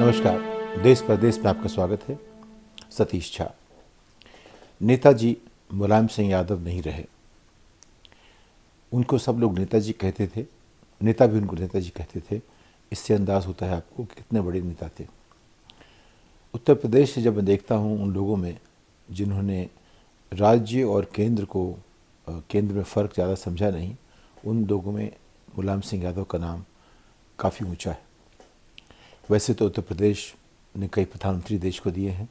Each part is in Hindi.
नमस्कार। देश प्रदेश में आपका स्वागत है। सतीश झा। नेताजी मुलायम सिंह यादव नहीं रहे। उनको सब लोग नेताजी कहते थे, नेता भी उनको नेताजी कहते थे। इससे अंदाज होता है आपको कि कितने बड़े नेता थे। उत्तर प्रदेश से जब मैं देखता हूँ उन लोगों में जिन्होंने राज्य और केंद्र को केंद्र में फ़र्क ज़्यादा समझा नहीं, उन लोगों में मुलायम सिंह यादव का नाम काफ़ी ऊंचा है। वैसे तो उत्तर प्रदेश ने कई प्रधानमंत्री देश को दिए हैं,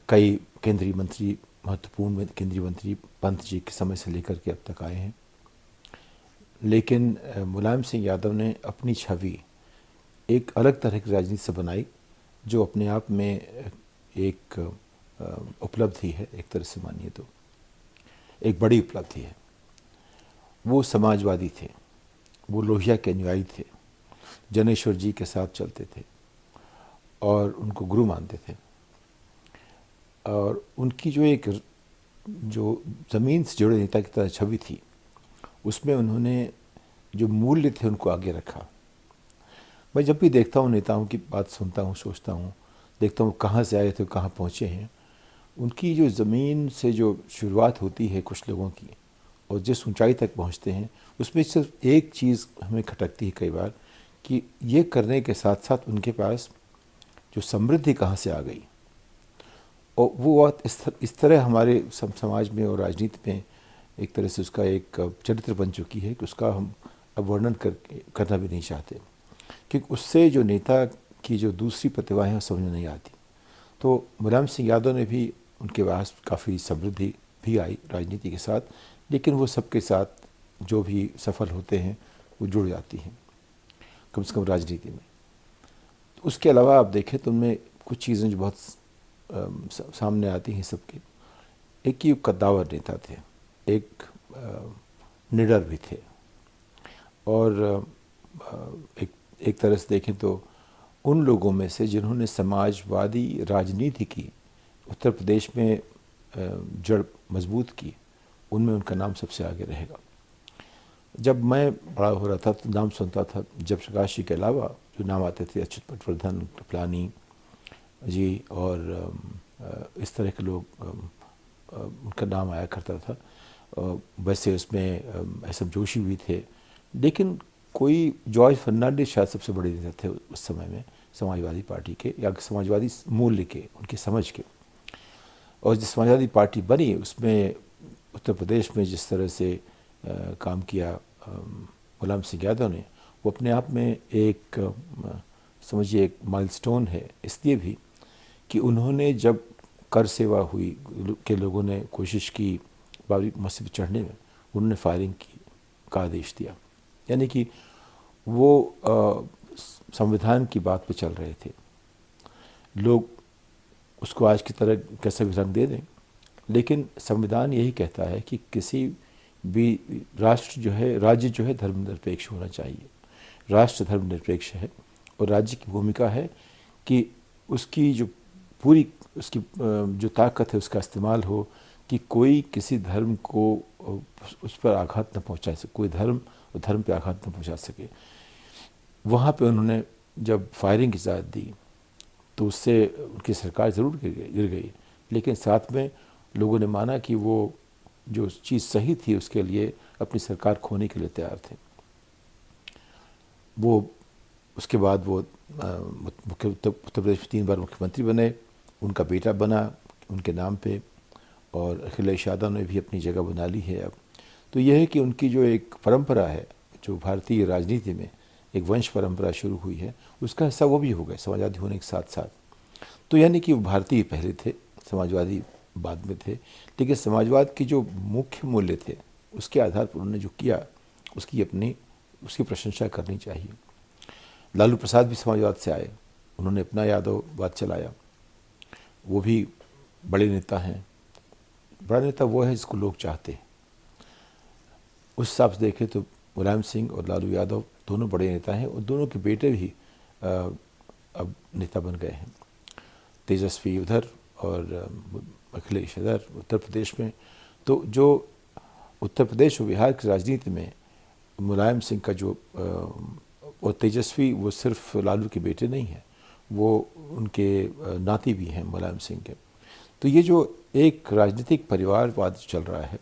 कई केंद्रीय मंत्री, महत्वपूर्ण केंद्रीय मंत्री पंत जी के समय से लेकर के अब तक आए हैं, लेकिन मुलायम सिंह यादव ने अपनी छवि एक अलग तरह की राजनीति से बनाई, जो अपने आप में एक उपलब्धि है। एक तरह से मानिए तो एक बड़ी उपलब्धि है। वो समाजवादी थे, वो लोहिया के अनुयायी थे, जनेश्वर जी के साथ चलते थे और उनको गुरु मानते थे। और उनकी जो ज़मीन से जुड़े नेता की तरह छवि थी, उसमें उन्होंने जो मूल्य थे उनको आगे रखा। मैं जब भी देखता हूँ नेताओं की बात सुनता हूँ, सोचता हूँ, देखता हूँ कहाँ से आए थे, कहाँ पहुँचे हैं। उनकी जो ज़मीन से जो शुरुआत होती है कुछ लोगों की और जिस ऊंचाई तक पहुँचते हैं, उसमें सिर्फ एक चीज़ हमें खटकती है कई बार कि ये करने के साथ साथ उनके पास जो समृद्धि कहाँ से आ गई। और वो बात इस तरह हमारे समाज में और राजनीति में एक तरह से उसका एक चरित्र बन चुकी है कि उसका हम अब वर्णन करना भी नहीं चाहते, क्योंकि उससे जो नेता की जो दूसरी प्रतिभाएं हैं समझ में नहीं आती। तो मुलायम सिंह यादव ने भी, उनके पास काफ़ी समृद्धि भी आई राजनीति के साथ, लेकिन वो सबके साथ जो भी सफल होते हैं वो जुड़ जाती हैं, कम से कम राजनीति में। उसके अलावा आप देखें तो उनमें कुछ चीज़ें जो बहुत सामने आती हैं सबके। एक ही कद्दावर नेता थे, एक निडर भी थे, और एक तरह से देखें तो उन लोगों में से जिन्होंने समाजवादी राजनीति की, उत्तर प्रदेश में जड़ मजबूत की, उनमें उनका नाम सबसे आगे रहेगा। जब मैं बड़ा हो रहा था तो नाम सुनता था जयप्रकाश जी के अलावा जो नाम आते थे, अच्युत पटवर्धन, कृपलानी जी और इस तरह के लोग, उनका नाम आया करता था। वैसे उसमें एस एम जोशी भी थे, लेकिन कोई जॉर्ज फर्नांडिस शायद सबसे बड़े नेता थे उस समय में समाजवादी पार्टी के, या समाजवादी मूल्य के, उनकी समझ के। और जिस समाजवादी पार्टी बनी उसमें उत्तर प्रदेश में जिस तरह से काम किया मुलायम सिंह यादव ने, वो अपने आप में एक समझिए एक माइलस्टोन है। इसलिए भी कि उन्होंने जब कर सेवा हुई के लोगों ने कोशिश की बाबरी मस्जिद चढ़ने में, उन्होंने फायरिंग की का आदेश दिया। यानी कि वो संविधान की बात पे चल रहे थे। लोग उसको आज की तरह कैसे भी रंग दे दें, लेकिन संविधान यही कहता है कि किसी भी राष्ट्र जो है, राज्य जो है, धर्मनिरपेक्ष होना चाहिए। राष्ट्र धर्मनिरपेक्ष है और राज्य की भूमिका है कि उसकी जो पूरी उसकी जो ताकत है उसका इस्तेमाल हो कि कोई किसी धर्म को उस पर आघात न पहुंचा सके, कोई धर्म पे आघात न पहुंचा सके। वहाँ पे उन्होंने जब फायरिंग की इजाज़त दी तो उससे उनकी सरकार ज़रूर गिर गई, लेकिन साथ में लोगों ने माना कि वो जो चीज़ सही थी उसके लिए अपनी सरकार खोने के लिए तैयार थे। वो उसके बाद वो उत्तर प्रदेश में 3 बार मुख्यमंत्री बने। उनका बेटा बना उनके नाम पे, और अखिलेश यादव ने भी अपनी जगह बना ली है अब। तो यह है कि उनकी जो एक परंपरा है, जो भारतीय राजनीति में एक वंश परंपरा शुरू हुई है, उसका हिस्सा वो भी हो गए समाजवादी होने के साथ साथ। तो यानी कि वो भारतीय पहले थे, समाजवादी बाद में थे, लेकिन समाजवाद के जो मुख्य मूल्य थे उसके आधार पर उन्होंने जो किया उसकी प्रशंसा करनी चाहिए। लालू प्रसाद भी समाजवाद से आए, उन्होंने अपना यादववाद चलाया। वो भी बड़े नेता हैं। बड़ा नेता वो है जिसको लोग चाहते हैं। उस हिसाब से देखें तो मुलायम सिंह और लालू यादव दोनों बड़े नेता हैं, और दोनों के बेटे भी अब नेता बन गए हैं। तेजस्वी उधर और अखिलेश इधर उत्तर प्रदेश में। तो जो उत्तर प्रदेश और बिहार की राजनीति में मुलायम सिंह का जो और तेजस्वी, वो सिर्फ लालू के बेटे नहीं हैं, वो उनके नाती भी हैं मुलायम सिंह के। तो ये जो एक राजनीतिक परिवारवाद चल रहा है,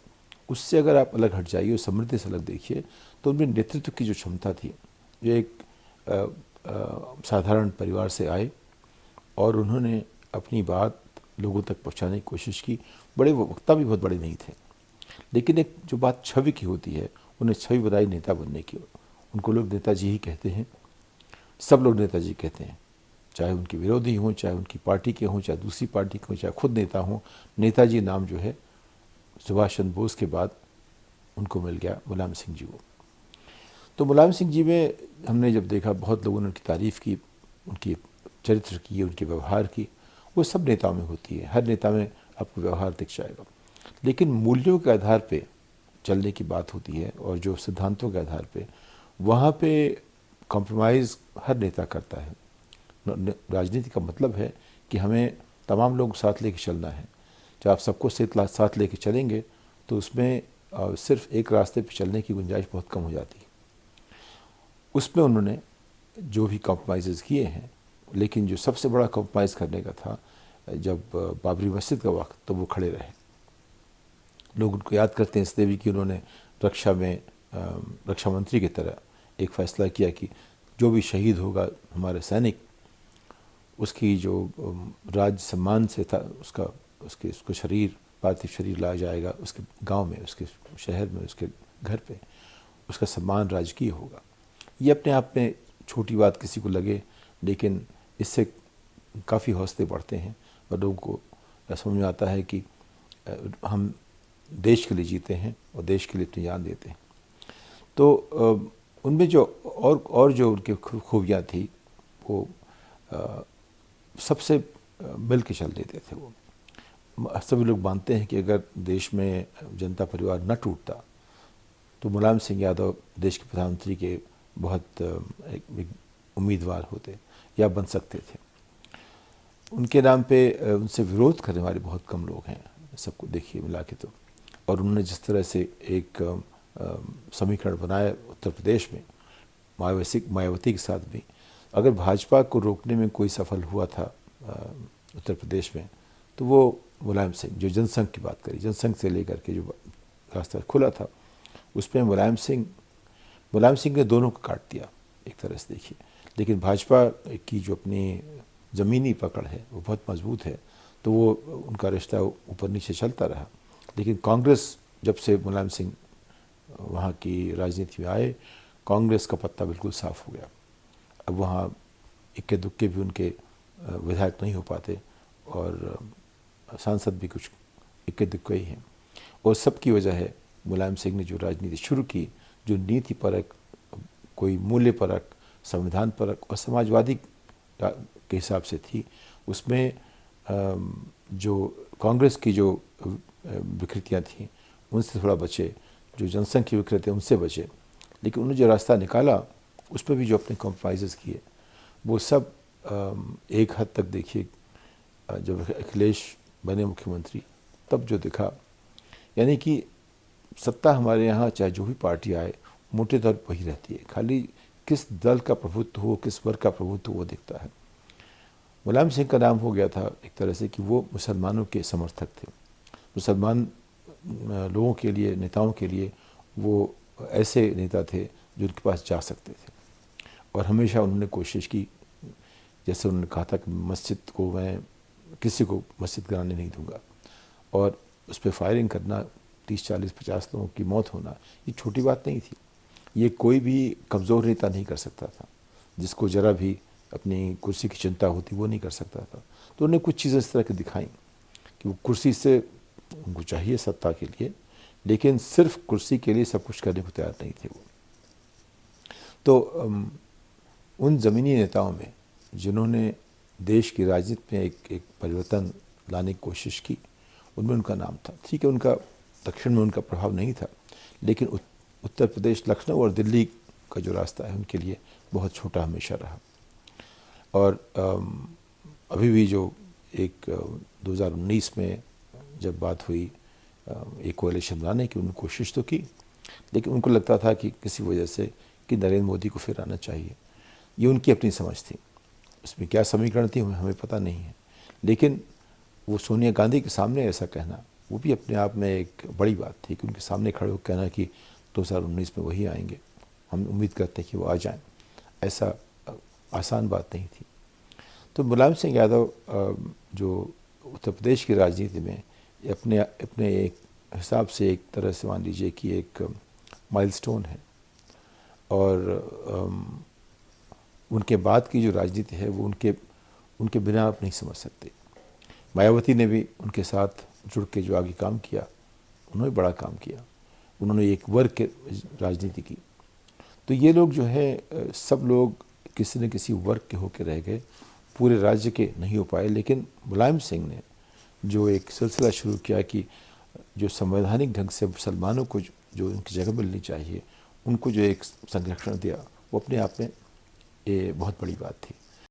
उससे अगर आप अलग हट जाइए और समृद्धि से अलग देखिए, तो उनमें नेतृत्व की जो क्षमता थी, ये एक साधारण परिवार से आए और उन्होंने अपनी बात लोगों तक पहुंचाने की कोशिश की। बड़े वक्ता भी बहुत बड़े नहीं थे, लेकिन एक जो बात छवि की होती है, उन्हें छवि बनाई नेता बनने की। उनको लोग नेताजी ही कहते हैं, सब लोग नेताजी कहते हैं, चाहे उनके विरोधी हों, चाहे उनकी पार्टी के हों, चाहे दूसरी पार्टी के हों, चाहे खुद नेता हों। नेताजी नाम जो है सुभाष चंद्र बोस के बाद उनको मिल गया मुलायम सिंह जी को। तो मुलायम सिंह जी में हमने जब देखा, बहुत लोगों ने उनकी तारीफ़ की, उनकी चरित्र की, उनके व्यवहार की। वो सब नेताओं में होती है, हर नेता में आपको व्यवहार दिख जाएगा, लेकिन मूल्यों के आधार पे चलने की बात होती है और जो सिद्धांतों के आधार पे, वहाँ पे कॉम्प्रोमाइज़ हर नेता करता है। राजनीति का मतलब है कि हमें तमाम लोग साथ लेके चलना है। जब आप सबको साथ लेके चलेंगे तो उसमें सिर्फ एक रास्ते पे चलने की गुंजाइश बहुत कम हो जाती है। उसमें उन्होंने जो भी कॉम्प्रोमाइज़ किए हैं, लेकिन जो सबसे बड़ा कॉम्प्रोमाइज़ करने का था जब बाबरी मस्जिद का वक्त, तो वो खड़े रहे। लोग उनको याद करते हैं इसलिए भी कि उन्होंने रक्षा में रक्षा मंत्री की तरह एक फ़ैसला किया कि जो भी शहीद होगा हमारे सैनिक, उसकी जो राज सम्मान से था उसको शरीर, पार्थिव शरीर लाया जाएगा उसके गांव में, उसके शहर में, उसके घर पे, उसका सम्मान राजकीय होगा। ये अपने आप में छोटी बात किसी को लगे, लेकिन इससे काफ़ी हौसले बढ़ते हैं और लोगों को समझ में आता है कि हम देश के लिए जीते हैं और देश के लिए अपनी जान देते हैं। तो उनमें जो और जो उनकी खूबियाँ थी, वो सबसे मिल के चल देते थे। वो सभी लोग मानते हैं कि अगर देश में जनता परिवार न टूटता तो मुलायम सिंह यादव देश के प्रधानमंत्री के बहुत एक उम्मीदवार होते या बन सकते थे। उनके नाम पे उनसे विरोध करने वाले बहुत कम लोग हैं, सबको देखिए मिला के तो। और उन्होंने जिस तरह से एक समीकरण बनाया उत्तर प्रदेश में मायावती के साथ भी, अगर भाजपा को रोकने में कोई सफल हुआ था उत्तर प्रदेश में, तो वो मुलायम सिंह, जो जनसंघ की बात करी, जनसंघ से लेकर के जो रास्ता खुला था, उसमें मुलायम सिंह ने दोनों को काट दिया एक तरह से देखिए। लेकिन भाजपा की जो अपनी ज़मीनी पकड़ है वो बहुत मजबूत है, तो वो उनका रिश्ता ऊपर नीचे चलता रहा। लेकिन कांग्रेस, जब से मुलायम सिंह वहाँ की राजनीति में आए, कांग्रेस का पत्ता बिल्कुल साफ हो गया। अब वहाँ इक्के दुक्के भी उनके विधायक नहीं हो पाते और सांसद भी कुछ इक्के दुक्के ही हैं। और सबकी वजह है मुलायम सिंह ने जो राजनीति शुरू की, जो नीति परक, कोई मूल्य परक, संविधान परक और समाजवादी के हिसाब से थी। उसमें जो कांग्रेस की जो विकृतियाँ थीं उनसे थोड़ा बचे, जो जनसंघ की विकृतियाँ उनसे बचे। लेकिन उन्होंने जो रास्ता निकाला, उस पर भी जो अपने कॉम्प्रोमाइज़ किए, वो सब एक हद तक देखिए जब अखिलेश बने मुख्यमंत्री, तब जो दिखा, यानी कि सत्ता हमारे यहाँ चाहे जो भी पार्टी आए, मोटे तौर पर वही रहती है, खाली किस दल का प्रभुत्व हो, किस वर्ग का प्रभुत्व वो दिखता है। मुलायम सिंह का नाम हो गया था एक तरह से कि वो मुसलमानों के समर्थक थे। मुसलमान लोगों के लिए, नेताओं के लिए वो ऐसे नेता थे जो उनके पास जा सकते थे। और हमेशा उन्होंने कोशिश की, जैसे उन्होंने कहा था कि मस्जिद को मैं किसी को मस्जिद गिराने नहीं दूंगा, और उस पर फायरिंग करना, 30, 40, 50 लोगों की मौत होना, ये छोटी बात नहीं थी। ये कोई भी कमज़ोर नेता नहीं कर सकता था, जिसको ज़रा भी अपनी कुर्सी की चिंता होती वो नहीं कर सकता था। तो उन्हें कुछ चीज़ें इस तरह की दिखाई कि वो कुर्सी से उनको चाहिए सत्ता के लिए, लेकिन सिर्फ कुर्सी के लिए सब कुछ करने को तैयार नहीं थे वो। तो उन ज़मीनी नेताओं में जिन्होंने देश की राजनीति में एक परिवर्तन लाने की कोशिश की, उनमें उनका नाम था। ठीक है, उनका दक्षिण में उनका प्रभाव नहीं था, लेकिन उत्तर प्रदेश, लखनऊ और दिल्ली का जो रास्ता है उनके लिए बहुत छोटा हमेशा रहा। और अभी भी जो एक 2019 में जब बात हुई एक कोalition बनाने की, उन्होंने कोशिश तो की, लेकिन उनको लगता था कि किसी वजह से कि नरेंद्र मोदी को फिर आना चाहिए। ये उनकी अपनी समझ थी। उसमें क्या समीकरण थी हमें पता नहीं है, लेकिन वो सोनिया गांधी के सामने ऐसा कहना वो भी अपने आप में एक बड़ी बात थी कि उनके सामने खड़े होकर कहना कि 2019 में वही आएंगे, हम उम्मीद करते हैं कि वो आ जाएं, ऐसा आसान बात नहीं थी। तो मुलायम सिंह यादव जो उत्तर प्रदेश की राजनीति में अपने अपने एक हिसाब से एक तरह से मान लीजिए कि एक माइलस्टोन है, और उनके बाद की जो राजनीति है वो उनके बिना आप नहीं समझ सकते। मायावती ने भी उनके साथ जुड़ के जो आगे काम किया, उन्होंने बड़ा काम किया, उन्होंने एक वर्ग के राजनीति की। तो ये लोग जो है सब लोग किसी न किसी वर्ग के होकर रह गए, पूरे राज्य के नहीं हो पाए। लेकिन मुलायम सिंह ने जो एक सिलसिला शुरू किया कि जो संवैधानिक ढंग से मुसलमानों को जो उनकी जगह मिलनी चाहिए, उनको जो एक संरक्षण दिया, वो अपने आप में ये बहुत बड़ी बात थी।